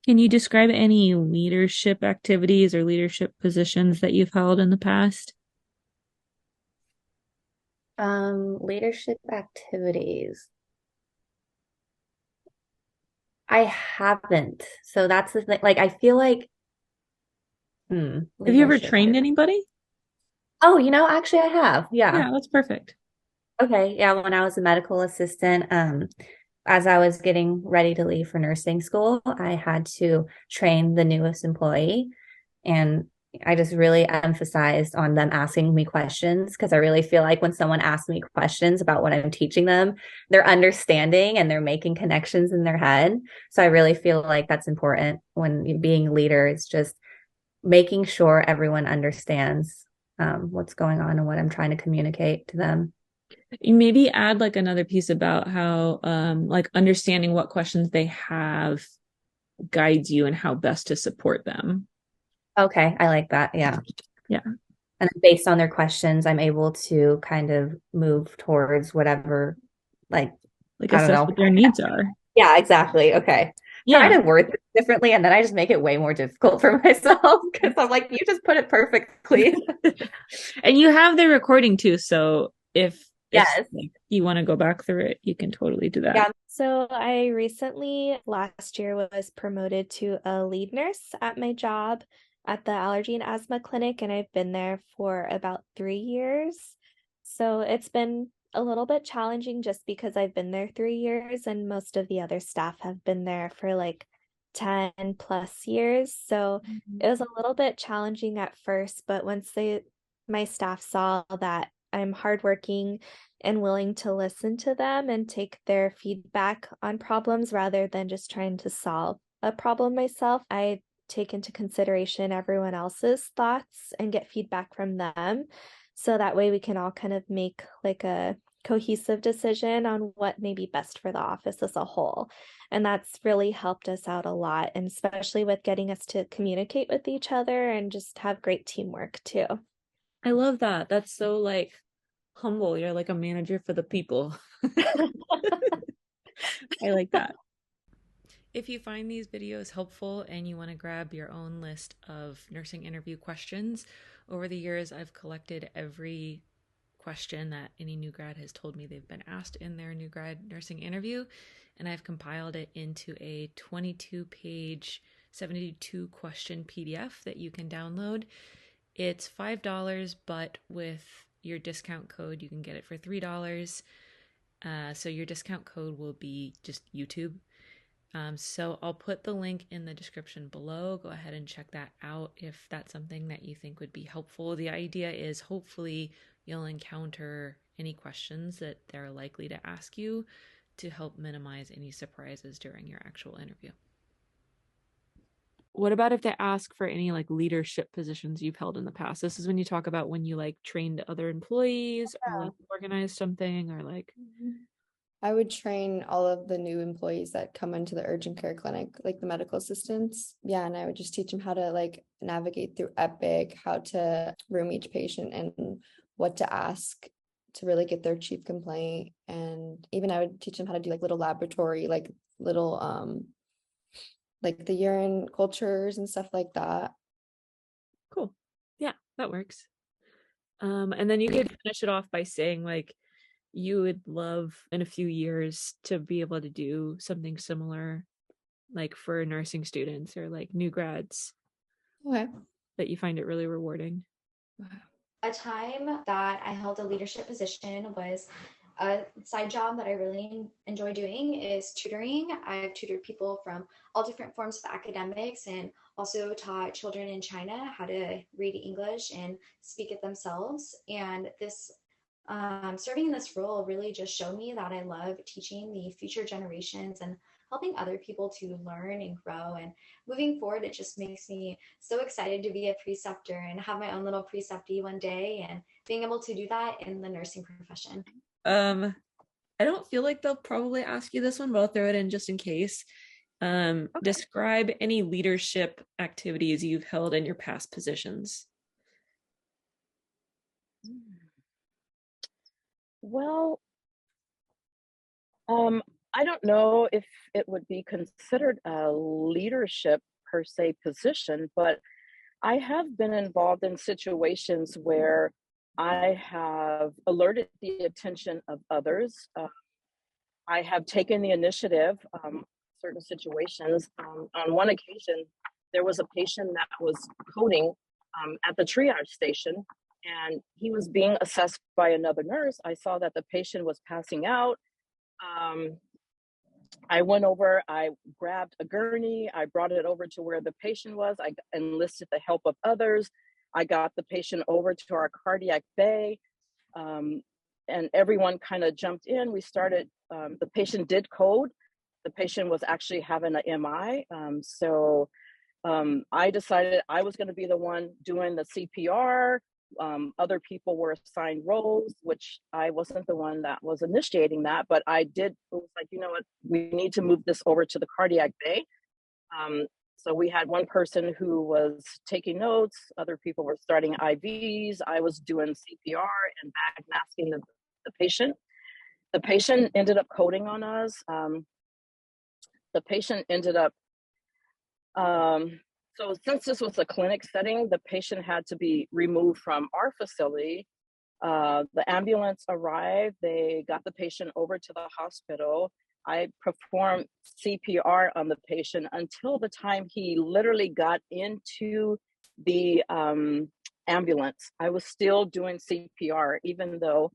Can you describe any leadership activities or leadership positions that you've held in the past? Leadership activities. I haven't. So that's the thing. Like, I feel like, Have you ever leadership. trained anybody? Oh, actually I have. Yeah. Yeah, that's perfect. Okay. Yeah. When I was a medical assistant, as I was getting ready to leave for nursing school, I had to train the newest employee. And I just really emphasized on them asking me questions because I really feel like when someone asks me questions about what I'm teaching them, they're understanding and they're making connections in their head. So I really feel like that's important when being a leader. It's just making sure everyone understands what's going on and what I'm trying to communicate to them. You maybe add like another piece about how like understanding what questions they have guides you and how best to support them. Okay, I like that. Yeah. Yeah, And then based on their questions, I'm able to kind of move towards whatever, like, like I don't assess know. what their needs are. Yeah, exactly. Okay. Try Yeah. to word it differently, and then I just make it way more difficult for myself because I'm like, you just put it perfectly. And you have the recording too, so if Yes. like you want to go back through it, you can totally do that. Yeah. So I recently, last year, was promoted to a lead nurse at my job at the allergy and asthma clinic, and I've been there for about 3 years. So it's been a little bit challenging just because I've been there 3 years, and most of the other staff have been there for like 10 plus years. So it was a little bit challenging at first, but once my staff saw that I'm hardworking and willing to listen to them and take their feedback on problems rather than just trying to solve a problem myself. I take into consideration everyone else's thoughts and get feedback from them. So that way we can all kind of make like a cohesive decision on what may be best for the office as a whole. And that's really helped us out a lot, and especially with getting us to communicate with each other and just have great teamwork too. I love that. That's so like humble. You're like a manager for the people. I like that. If you find these videos helpful and you want to grab your own list of nursing interview questions, over the years I've collected every question that any new grad has told me they've been asked in their new grad nursing interview, and I've compiled it into a 22-page, 72 question PDF that you can download. It's $5, but with your discount code, you can get it for $3. So your discount code will be just YouTube. So I'll put the link in the description below. Go ahead and check that out if that's something that you think would be helpful. The idea is hopefully you'll encounter any questions that they're likely to ask you to help minimize any surprises during your actual interview. What about if they ask for any like leadership positions you've held in the past? This is when you talk about when you like trained other employees or like organized something or like, Mhm. I would train all of the new employees that come into the urgent care clinic, like the medical assistants. Yeah, and I would just teach them how to like navigate through Epic, how to room each patient, and what to ask to really get their chief complaint. And even I would teach them how to do like little laboratory, like little like the urine cultures and stuff like that. cool. Yeah, that works. And then you could finish it off by saying like you would love in a few years to be able to do something similar, like for nursing students or like new grads, Okay. that you find it really rewarding. A time that I held a leadership position was a side job that I really enjoy doing is tutoring. I've tutored people from all different forms of academics and also taught children in China how to read English and speak it themselves. And this serving in this role really just showed me that I love teaching the future generations and helping other people to learn and grow. And moving forward, it just makes me so excited to be a preceptor and have my own little preceptee one day and being able to do that in the nursing profession. Um, I don't feel like they'll probably ask you this one, but I'll throw it in just in case. Describe any leadership activities you've held in your past positions. Well, um, I don't know if it would be considered a leadership per se position, but I have been involved in situations where I have alerted the attention of others. I have taken the initiative, certain situations. On one occasion, there was a patient that was coding at the triage station, and he was being assessed by another nurse. I saw that the patient was passing out. Um, I went over, I grabbed a gurney, I brought it over to where the patient was. I enlisted the help of others. I got the patient over to our cardiac bay, um, and everyone kind of jumped in. We started, the patient did code. The patient was actually having an MI. I decided I was going to be the one doing the CPR. Other people were assigned roles, which I wasn't the one that was initiating that, but I did. It was like, you know what, we need to move this over to the cardiac bay. So we had one person who was taking notes, other people were starting IVs, I was doing CPR and bag masking the patient. The patient ended up coding on us. The patient ended up so since this was a clinic setting, the patient had to be removed from our facility. The ambulance arrived, they got the patient over to the hospital. I performed CPR on the patient until the time he literally got into the ambulance. I was still doing CPR, even though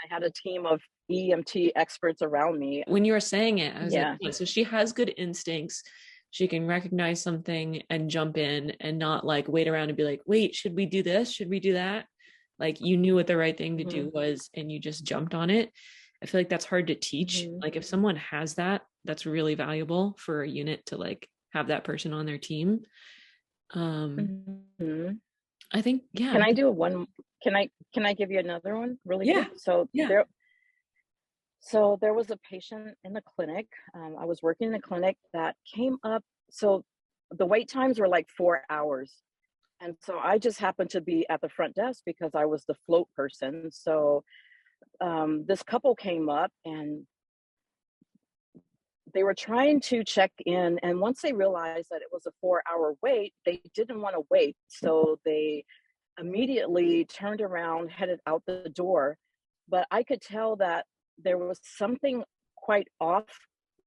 I had a team of EMT experts around me. When you were saying it, I was Yeah. like, so she has good instincts. She can recognize something and jump in and not like wait around and be like, wait, should we do this? Should we do that? Like you knew what the right thing to do was and you just jumped on it. I feel like that's hard to teach. Like if someone has that, that's really valuable for a unit to like have that person on their team. I think, yeah. Can I do one? Can I give you another one really quick? So there was a patient in the clinic. I was working in the clinic that came up. So the wait times were like 4 hours. And so I just happened to be at the front desk because I was the float person. So this couple came up and they were trying to check in. And once they realized that it was a 4-hour wait, they didn't want to wait. So they immediately turned around, headed out the door. But I could tell that there was something quite off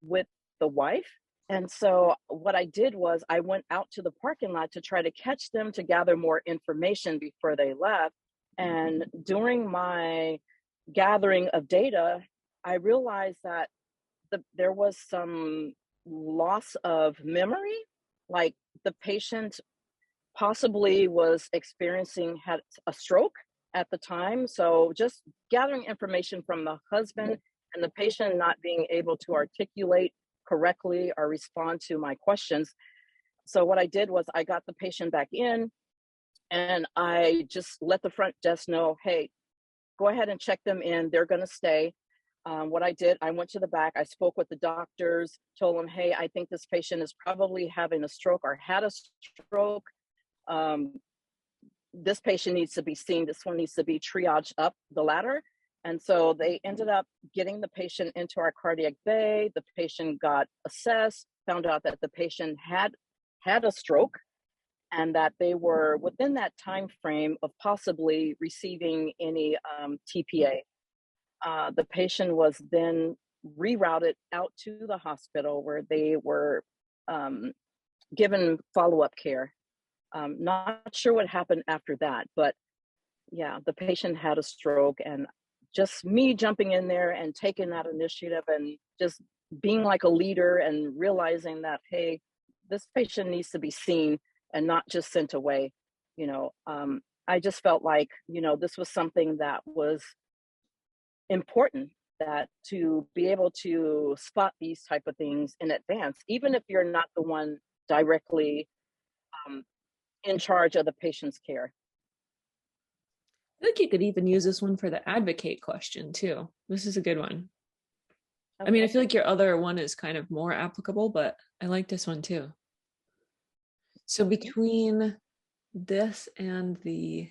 with the wife. And so what I did was I went out to the parking lot to try to catch them to gather more information before they left. And during my gathering of data, I realized that there was some loss of memory, like the patient possibly was had a stroke at the time. So just gathering information from the husband and the patient not being able to articulate correctly or respond to my questions. So what I did was I got the patient back in and I just let the front desk know, hey, go ahead and check them in. They're going to stay. What I did, I went to the back, I spoke with the doctors, told them, hey, I think this patient is probably having a stroke or had a stroke. This patient needs to be seen. This one needs to be triaged up the ladder. And so they ended up getting the patient into our cardiac bay. The patient got assessed, found out that the patient had a stroke and that they were within that time frame of possibly receiving any TPA. The patient was then rerouted out to the hospital where they were given follow-up care. Not sure what happened after that, but yeah, the patient had a stroke and just me jumping in there and taking that initiative and just being like a leader and realizing that, hey, this patient needs to be seen and not just sent away. I just felt like, this was something that was important, that to be able to spot these type of things in advance, even if you're not the one directly in charge of the patient's care. I think you could even use this one for the advocate question too. This is a good one. Okay. I mean, I feel like your other one is kind of more applicable, but I like this one too. So between this and the,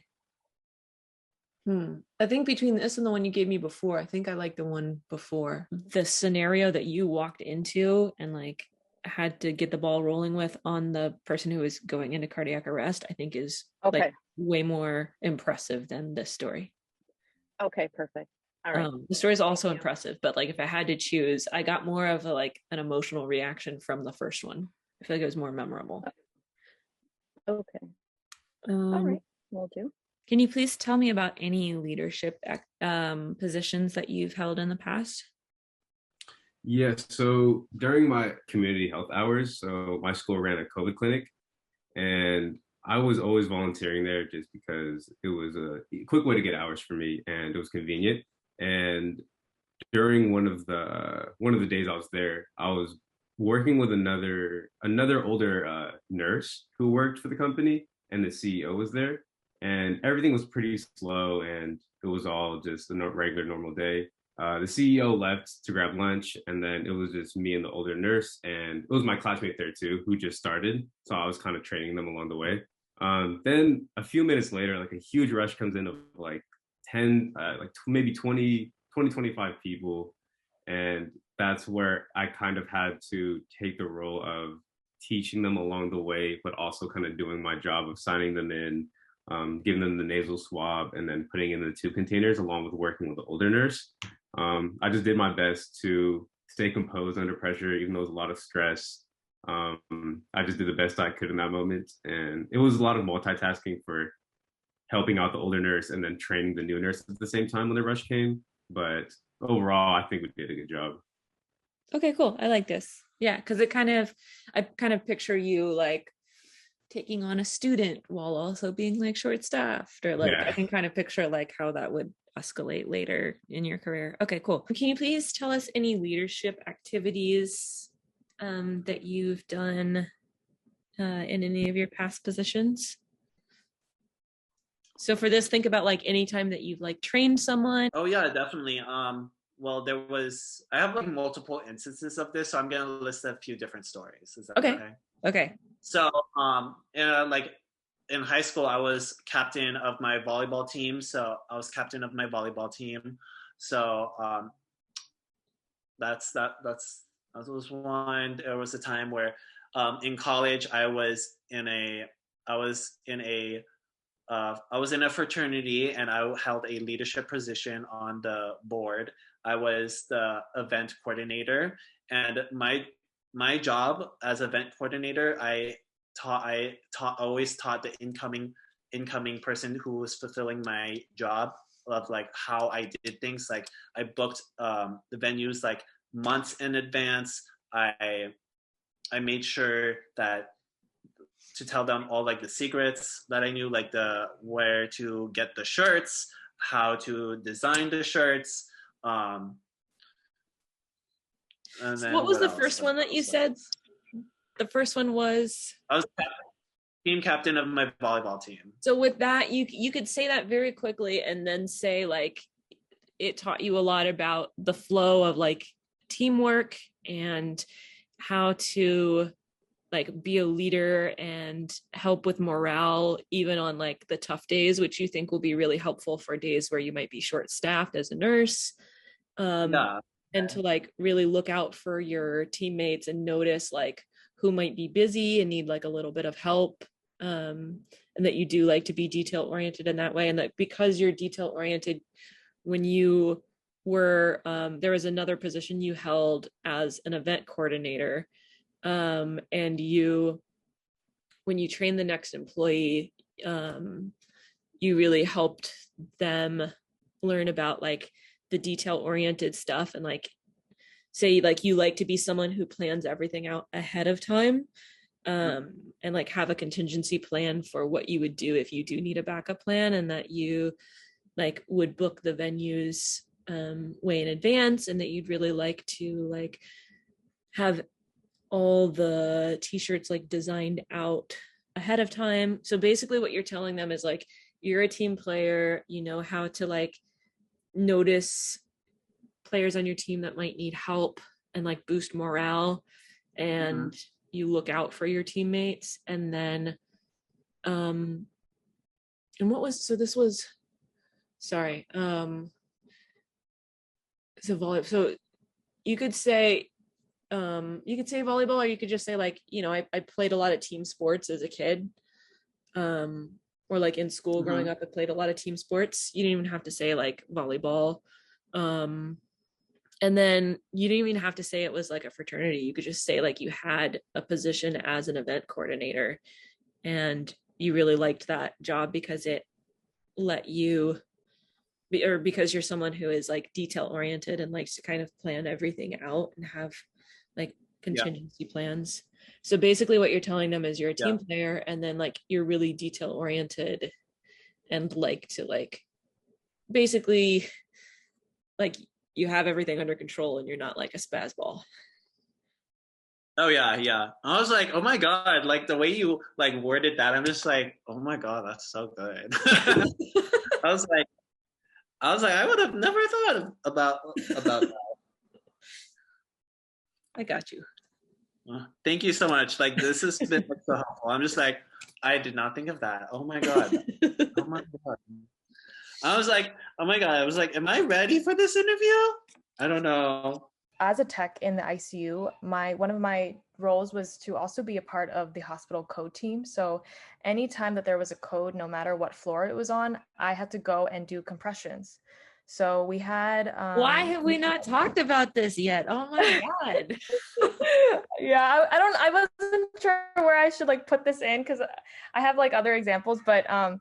I think between this and the one you gave me before, I think I like the one before. The scenario that you walked into and like had to get the ball rolling with on the person who was going into cardiac arrest, I think is Okay. like way more impressive than this story. Okay, perfect. All right. The story is also impressive, but like if I had to choose, I got more of a like an emotional reaction from the first one. I feel like it was more memorable. Okay. All right. Will do. Can you please tell me about any leadership positions that you've held in the past? Yes, so during my community health hours, so my school ran a COVID clinic, and I was always volunteering there just because it was a quick way to get hours for me and it was convenient. And during one of the days I was there, I was working with another older nurse who worked for the company, and the CEO was there, and everything was pretty slow, and it was all just a regular normal day. The CEO left to grab lunch, and then it was just me and the older nurse, and it was my classmate there too, who just started. So I was kind of training them along the way. Then a few minutes later, like a huge rush comes in of like 10, maybe 25 people. And that's where I kind of had to take the role of teaching them along the way, but also kind of doing my job of signing them in, giving them the nasal swab, and then putting in the tube containers along with working with the older nurse. I just did my best to stay composed under pressure, even though it was a lot of stress. I just did the best I could in that moment. And it was a lot of multitasking for helping out the older nurse and then training the new nurse at the same time when the rush came. But overall, I think we did a good job. Okay, cool. I like this. Yeah, because I kind of picture you like taking on a student while also being like short staffed, or like I can kind of picture like how that would escalate later in your career. Okay, cool. Can you please tell us any leadership activities that you've done in any of your past positions? So for this, think about like any time that you've like trained someone. Oh yeah, definitely. Well, I have like multiple instances of this, so I'm gonna list a few different stories. Is that okay? Okay. So, like in high school, I was captain of my volleyball team. So that was one. There was a time where, in college, I was in a fraternity, and I held a leadership position on the board. I was the event coordinator, and my job as event coordinator, I always taught the incoming person who was fulfilling my job of like how I did things. Like I booked the venues like months in advance. I made sure to tell them all like the secrets that I knew, like where to get the shirts, how to design the shirts. And then what was the first one that you said? The first one was I was team captain of my volleyball team. So with that, you could say that very quickly and then say like it taught you a lot about the flow of like teamwork and how to like be a leader and help with morale even on like the tough days, which you think will be really helpful for days where you might be short staffed as a nurse. And to like really look out for your teammates and notice like who might be busy and need like a little bit of help, and that you do like to be detail oriented in that way. And that because you're detail oriented, when you were there was another position you held as an event coordinator, and when you train the next employee, you really helped them learn about like the detail oriented stuff, and like say like you like to be someone who plans everything out ahead of time, and like have a contingency plan for what you would do if you do need a backup plan, and that you like would book the venues way in advance, and that you'd really like to like have all the t-shirts like designed out ahead of time. So basically what you're telling them is like you're a team player, you know how to like notice players on your team that might need help and like boost morale, and you look out for your teammates. And then and this was sorry. So you could say volleyball, or you could just say like, I played a lot of team sports as a kid. Or like in school growing up, I played a lot of team sports. You didn't even have to say like volleyball. And then you didn't even have to say it was like a fraternity. You could just say like you had a position as an event coordinator and you really liked that job because it let you, or because you're someone who is like detail oriented and likes to kind of plan everything out and have like contingency plans. So basically what you're telling them is you're a team player, and then like you're really detail oriented and like to like basically like you have everything under control and you're not like a spaz ball. Oh yeah. I was like, oh my God, like the way you like worded that, I'm just like, oh my God, that's so good. I was like, I would have never thought about that. I got you. Thank you so much. Like this has been so helpful. I'm just like, I did not think of that. Oh my God. Oh my God. I was like, oh my God. I was like, am I ready for this interview? I don't know. As a tech in the ICU, one of my roles was to also be a part of the hospital code team. So anytime that there was a code, no matter what floor it was on, I had to go and do compressions. So we had why have we not talked about this yet? Oh my God. Yeah, I wasn't sure where I should like put this in because I have like other examples, but I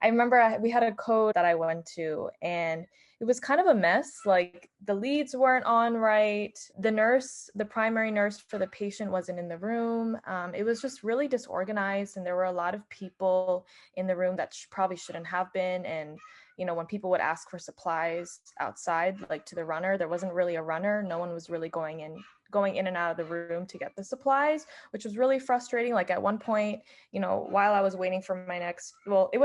remember we had a code that I went to and it was kind of a mess. Like the leads weren't on right. The primary nurse for the patient wasn't in the room. It was just really disorganized, and there were a lot of people in the room that probably shouldn't have been. And when people would ask for supplies outside, like to the runner, there wasn't really a runner. No one was really going in and out of the room to get the supplies, which was really frustrating. Like at one point, while I was waiting for my next, there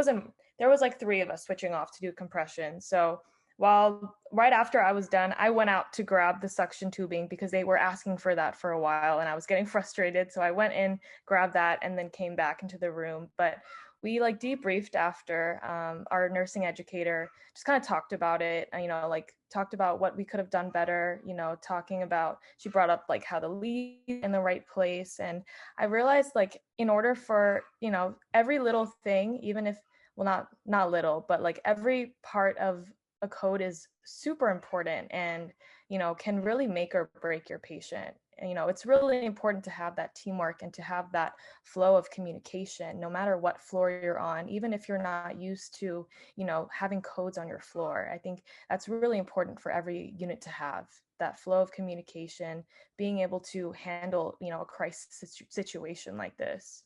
was like 3 of us switching off to do compression. So right after I was done, I went out to grab the suction tubing because they were asking for that for a while and I was getting frustrated. So I went in, grabbed that, and then came back into the room. But we like debriefed after. Our nursing educator just kind of talked about it, talked about what we could have done better, she brought up like how the lead in the right place. And I realized like in order for, every little thing, even if, well, not little, but like every part of a code is super important and, can really make or break your patient. And, it's really important to have that teamwork and to have that flow of communication, no matter what floor you're on, even if you're not used to, having codes on your floor. I think that's really important for every unit to have that flow of communication, being able to handle, a crisis situation like this.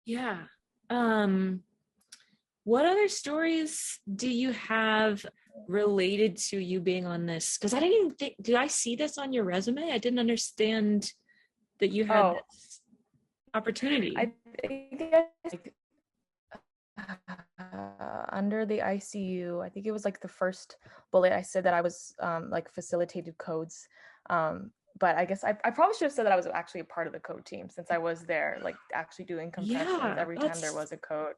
Yeah. What other stories do you have related to you being on this? Because I didn't even think, did I see this on your resume? I didn't understand that you had this opportunity. I think under the ICU, I think it was like the first bullet I said that I was like facilitated codes. But I guess I probably should have said that I was actually a part of the code team since I was there, like actually doing compressions every time there was a code.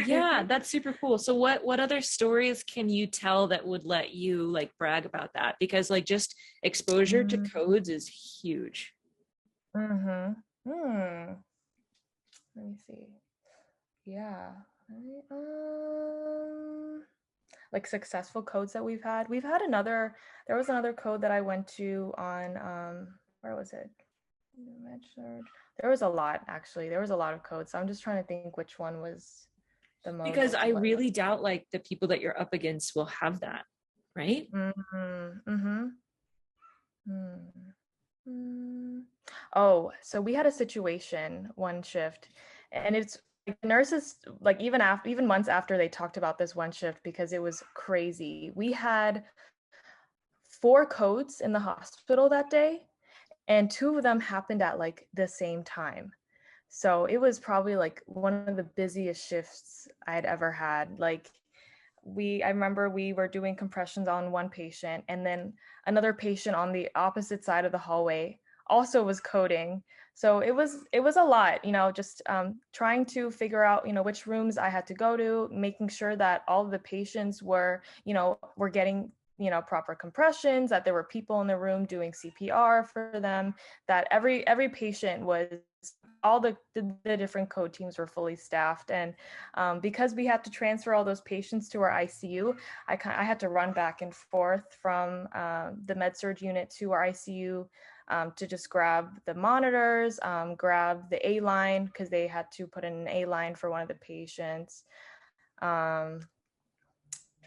Yeah, that's super cool. So what other stories can you tell that would let you like brag about that? Because like just exposure to codes is huge. Let me see. Yeah. Like successful codes that we've had. There was another code that I went to on where was it? There was a lot actually. There was a lot of codes. So I'm just trying to think which one was the most. Because I really doubt like the people that you're up against will have that, right? Oh, so we had a situation one shift, and it's like nurses, like even months after they talked about this one shift because it was crazy. We had 4 codes in the hospital that day, and 2 of them happened at like the same time. So it was probably like one of the busiest shifts I'd ever had. Like I remember we were doing compressions on one patient, and then another patient on the opposite side of the hallway also was coding. So it was a lot, just trying to figure out, which rooms I had to go to, making sure that all of the patients were getting, proper compressions, that there were people in the room doing CPR for them, that every patient was, all the different code teams were fully staffed. And because we had to transfer all those patients to our ICU, I had to run back and forth from the med-surg unit to our ICU to just grab the monitors, grab the A line, because they had to put in an A line for one of the patients. Trying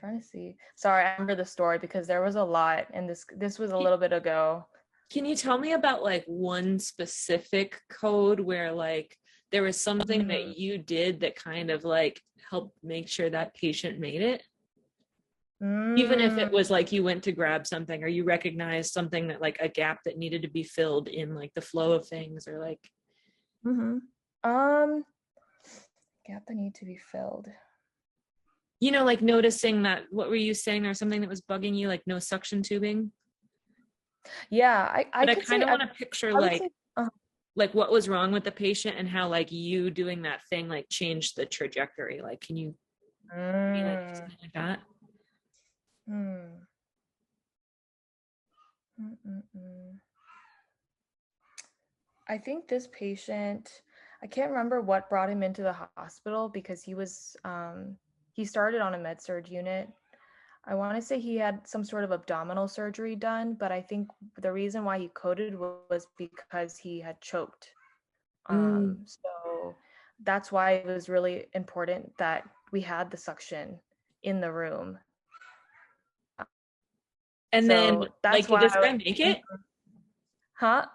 to see. Sorry, I remember the story because there was a lot, and this was a little bit ago. Can you tell me about like one specific code where like there was something that you did that kind of like helped make sure that patient made it? Even if it was like you went to grab something or you recognized something that like a gap that needed to be filled in like the flow of things, or like Gap that need to be filled. Like noticing that, what were you saying? There's something that was bugging you, like no suction tubing? Yeah, I kind of want to picture like like what was wrong with the patient and how like you doing that thing like changed the trajectory. Like, can you like something like that? I think this patient, I can't remember what brought him into the hospital, because he was he started on a med-surg unit. I want to say he had some sort of abdominal surgery done, but I think the reason why he coded was because he had choked. So that's why it was really important that we had the suction in the room. And so then that's like, why did this guy make it? Huh?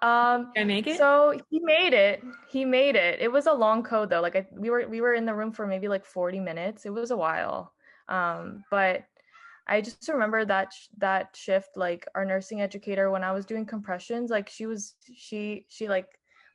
Did I make it? So he made it. It was a long code though. Like we were in the room for maybe like 40 minutes. It was a while. But I just remember that shift, like our nursing educator, when I was doing compressions, like she like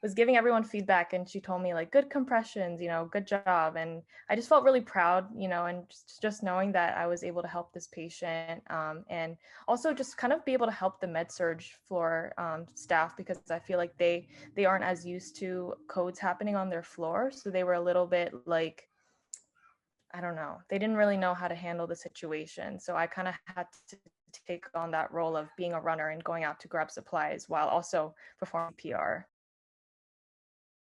was giving everyone feedback, and she told me like, good compressions, good job. And I just felt really proud, and just knowing that I was able to help this patient, and also just kind of be able to help the med-surg floor staff, because I feel like they aren't as used to codes happening on their floor. So they were a little bit like, I don't know, they didn't really know how to handle the situation. So I kind of had to take on that role of being a runner and going out to grab supplies while also performing PR.